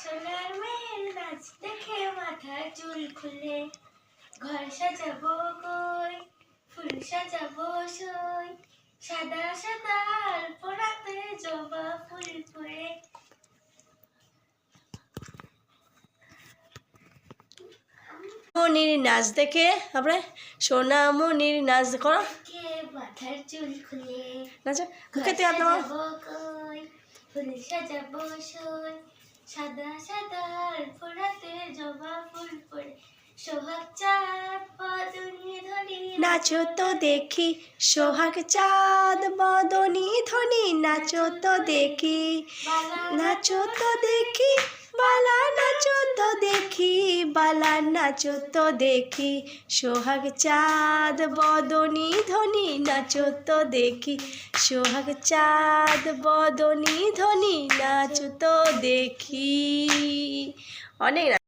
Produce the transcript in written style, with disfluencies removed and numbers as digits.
সোনার মেয়ের নাচ দেখে মাথার চুল খুলে, ঘর সাজাবো কই, ফুল সাজাবো সই, সাদা সাদা আলপনাতে জবা ফুল ফুলে। মনির নাচ দেখে তারপরে সোনামণির নাচ করো, মাথার চুল খুলে, নাচো মুখে তুই হাত নামাও। ফুল সাজাবো সই, সাদা সাদা আলপনাতে জবা ফুল পড়ে, সোহাগ চাঁদ বদনি ধনি নাচো তো দেখি, সোহাগ চাঁদ বদনি ধ্বনি নাচো তো দেখি, নাচো তো দেখি, বালা নাচো তো দেখি, বালা নাচো তো দেখি, সোহাগ চাঁদ বদনি ধ্বনি নাচো তো দেখি, সোহাগ চাঁদ বদনি ধ্বনি নাচো তো দেখি। অনেক